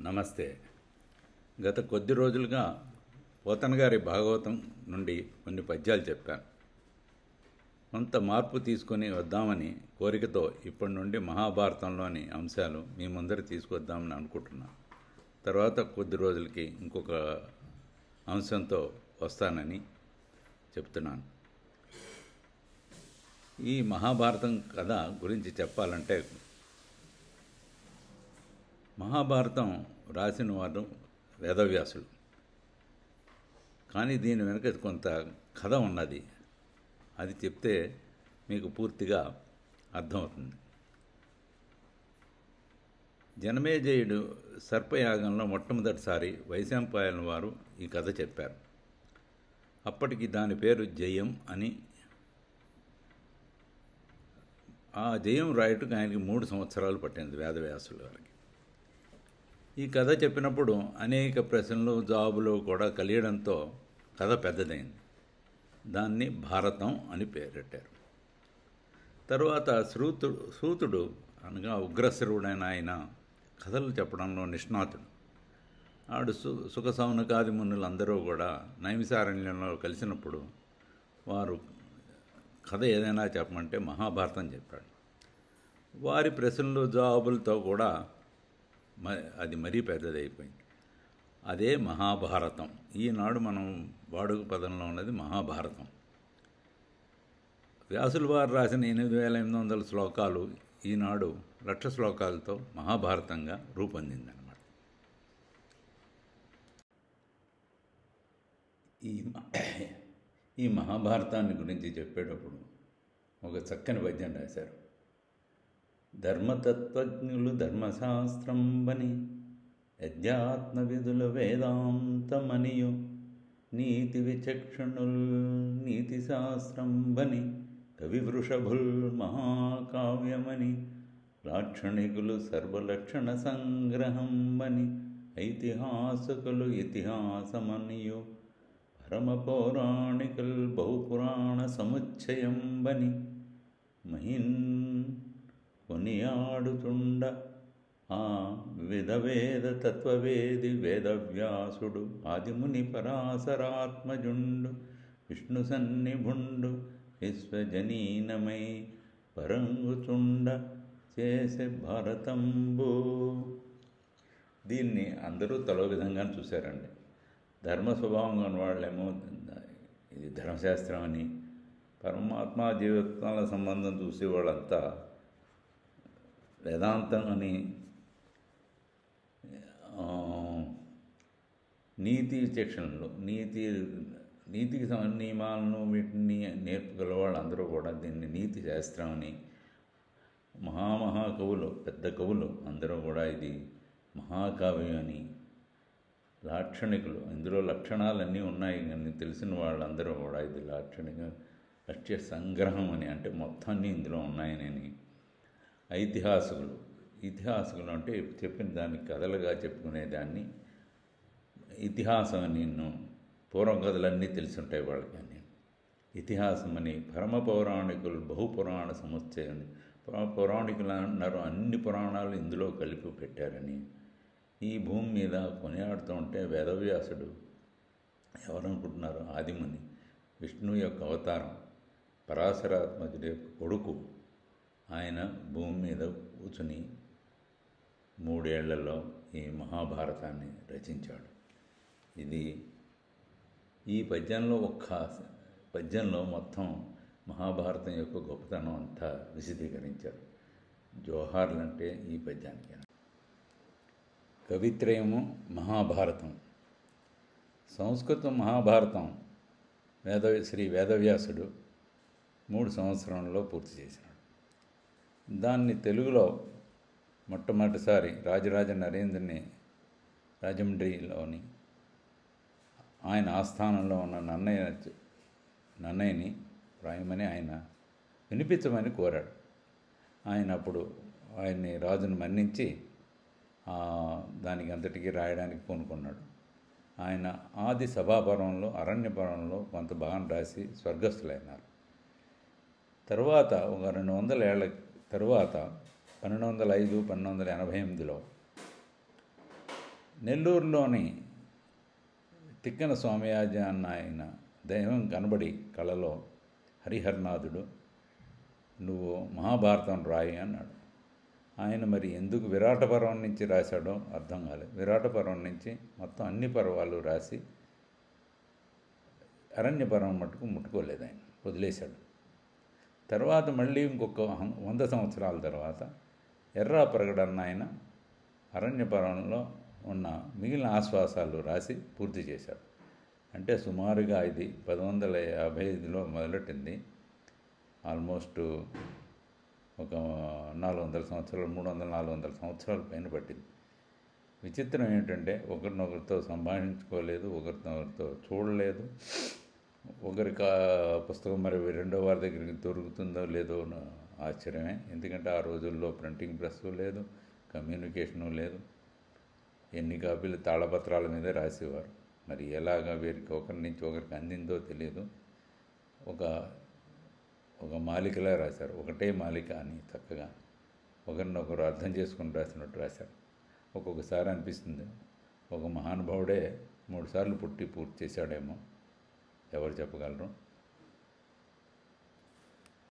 నమస్తే. గత కొద్ది రోజులుగా పోతన గారి భాగవతం నుండి కొన్ని పద్యాలు చెప్పాను. కొంత మార్పు తీసుకొని వద్దామని కోరికతో ఇప్పటి నుండి మహాభారతంలోని అంశాలు మీ ముందర తీసుకొద్దామని అనుకుంటున్నాను. తర్వాత కొద్ది రోజులకి ఇంకొక అంశంతో వస్తానని చెప్తున్నాను. ఈ మహాభారతం కథ గురించి చెప్పాలంటే, మహాభారతం రాసిన వారు వేదవ్యాసుడు. కానీ దీని వెనుక కొంత కథ ఉన్నది. అది చెప్తే మీకు పూర్తిగా అర్థమవుతుంది. జనమేజయుడు సర్పయాగంలో మొట్టమొదటిసారి వైశంపాయన వారు ఈ కథ చెప్పారు. అప్పటికి దాని పేరు జయం అని. ఆ జయం రాయటకు ఆయనకి 3 సంవత్సరాలు పట్టింది వేదవ్యాసుల వారికి. ఈ కథ చెప్పినప్పుడు అనేక ప్రశ్నలు జవాబులు కూడా కలియడంతో కథ పెద్దదైంది. దాన్ని భారతం అని పేరెట్టారు. తరువాత సూతుడు అనగా ఉగ్రశరుడైన ఆయన కథలు చెప్పడంలో నిష్ణాతుడు. ఆడు సుఖ సౌనకాది మునులందరూ కూడా నైమిసారణ్యంలో కలిసినప్పుడు వారు కథ ఏదైనా చెప్పమంటే మహాభారతం చెప్పాడు. వారి ప్రశ్నలు జవాబులతో కూడా అది మరీ పెద్దదైపోయింది. అదే మహాభారతం. ఈనాడు మనం వాడుక పదంలో ఉన్నది మహాభారతం. వ్యాసుల వారు రాసిన 8800 శ్లోకాలు ఈనాడు 1,00,000 శ్లోకాలతో మహాభారతంగా రూపొందిందన్నమాట. ఈ మహాభారతాన్ని గురించి చెప్పేటప్పుడు ఒక చక్కని పద్యం రాశారు. ధర్మతత్వజ్ఞులు ధర్మశాస్త్రంబని, అధ్యాత్మ విధుల వేదాంతమనియు, నీతి విచక్షణుల్ నీతి శాస్త్రంబని, కవి వృషభుల్ మహాకావ్యమని, లాక్షణికులు సర్వలక్షణ సంగ్రహంబని, ఐతిహాసకులు ఇతిహాసమనియు, పరమ పౌరాణికుల్ బహుపురాణ సముచ్చయంబని, మహిన్ కొనియాడుతుండ ఆ విధవేద తత్వవేది వేదవ్యాసుడు, ఆదిముని పరాశరాత్మజుండు, విష్ణు సన్నిభుండు విశ్వజనీనమై పరంగుచుండ చేసే భారతంబు. దీన్ని అందరూ తలో విధంగా చూశారండి. ధర్మ స్వభావం కాని వాళ్ళేమో ఇది ధర్మశాస్త్రం అని, పరమాత్మ జీవితాల సంబంధం చూసే వాళ్ళంతా వేదాంతం అని, నీతి విచక్షణలు నీతికి నియమాలను వీటిని నేర్పగల వాళ్ళందరూ కూడా దీన్ని నీతి శాస్త్రం అని, మహాకవులు పెద్ద కవులు అందరూ కూడా ఇది మహాకావ్యం అని, లాక్షణికులు ఇందులో లక్షణాలన్నీ ఉన్నాయి కానీ తెలిసిన వాళ్ళందరూ కూడా ఇది లక్ష్య సంగ్రహం అని, అంటే మొత్తాన్ని ఇందులో ఉన్నాయని, ఇతిహాసకులు అంటే చెప్పిన దాన్ని కథలుగా చెప్పుకునేదాన్ని ఇతిహాసం అని. పూర్వం కథలన్నీ తెలిసి ఉంటాయి వాళ్ళకి అని ఇతిహాసం అని. పరమ పౌరాణికులు బహుపురాణ సముచ్చయం. పౌరాణికులు అన్నారు, అన్ని పురాణాలు ఇందులో కలిపి పెట్టారని. ఈ భూమి మీద కొనియాడుతూ ఉంటే వేదవ్యాసుడు ఎవరనుకుంటున్నారు? ఆదిముని, విష్ణువు యొక్క అవతారం, పరాశరాత్మజుడి యొక్క కొడుకు. ఆయన భూమి మీద కూర్చుని 3 ఏళ్లలో ఈ మహాభారతాన్ని రచించాడు. ఇది ఈ పద్యంలో మొత్తం మహాభారతం యొక్క గొప్పతనం అంతా విశదీకరించారు. జోహార్లంటే ఈ పద్యానికి. కవిత్రయము మహాభారతం. సంస్కృతం మహాభారతం శ్రీ వేదవ్యాసుడు 3 సంవత్సరంలో పూర్తి చేశాడు. దాన్ని తెలుగులో మొట్టమొదటిసారి రాజరాజ నరేంద్రుని రాజమండ్రిలోని ఆయన ఆస్థానంలో ఉన్న నన్నయ్యని రాయమని ఆయన వినిపించమని కోరాడు. ఆయన అప్పుడు ఆయన్ని రాజును మన్నించి దానికి అంతటికీ రాయడానికి పూనుకున్నాడు. ఆయన ఆది సభాపర్వంలో అరణ్యపర్వంలో కొంత భాగం రాసి స్వర్గస్థులైనారు. తరువాత ఒక 200 ఏళ్ల తరువాత 1205-1288లో నెల్లూరులోని తిక్కన స్వామియాజి అన్న ఆయన దైవం కనబడి కళలో, హరిహరనాథుడు నువ్వు మహాభారతం రాయి అన్నాడు. ఆయన మరి ఎందుకు విరాట పర్వం నుంచి రాశాడో అర్థం కాలేదు. విరాట పర్వం నుంచి మొత్తం అన్ని పర్వాలు రాసి అరణ్య పర్వం మటుకు ముట్టుకోలేదు, ఆయన వదిలేశాడు. తర్వాత మళ్ళీ ఇంకొక 100 సంవత్సరాల తర్వాత ఎర్రా ప్రగడన్న ఆయన అరణ్య పర్వంలో ఉన్న మిగిలిన ఆశ్వాసాలు రాసి పూర్తి చేశాడు. అంటే సుమారుగా ఇది 1155లో మొదలెట్టింది. ఆల్మోస్ట్ ఒక 400 సంవత్సరాలు, 300-400 సంవత్సరాల పైన పట్టింది. విచిత్రం ఏంటంటే ఒకరినొకరితో సంభాషించుకోలేదు, ఒకరితో చూడలేదు. ఒకరికి పుస్తకం మరి రెండో వారి దగ్గరికి దొరుకుతుందో లేదో ఆశ్చర్యమే. ఎందుకంటే ఆ రోజుల్లో ప్రింటింగ్ ప్రెస్ లేదు, కమ్యూనికేషను లేదు. ఎన్ని కాపీలు తాళపత్రాల మీదే రాసేవారు. మరి ఎలాగా వీరికి ఒకరి నుంచి ఒకరికి అందిందో తెలియదు. ఒక మాలికలా రాశారు, ఒకటే మాలిక అని చక్కగా ఒకరినొకరు అర్థం చేసుకుని రాసినట్టు రాశారు. ఒక్కొక్కసారి అనిపిస్తుంది ఒక మహానుభావుడే 3 సార్లు పుట్టి పూర్తి చేశాడేమో, ఎవరు చెప్పగలరు.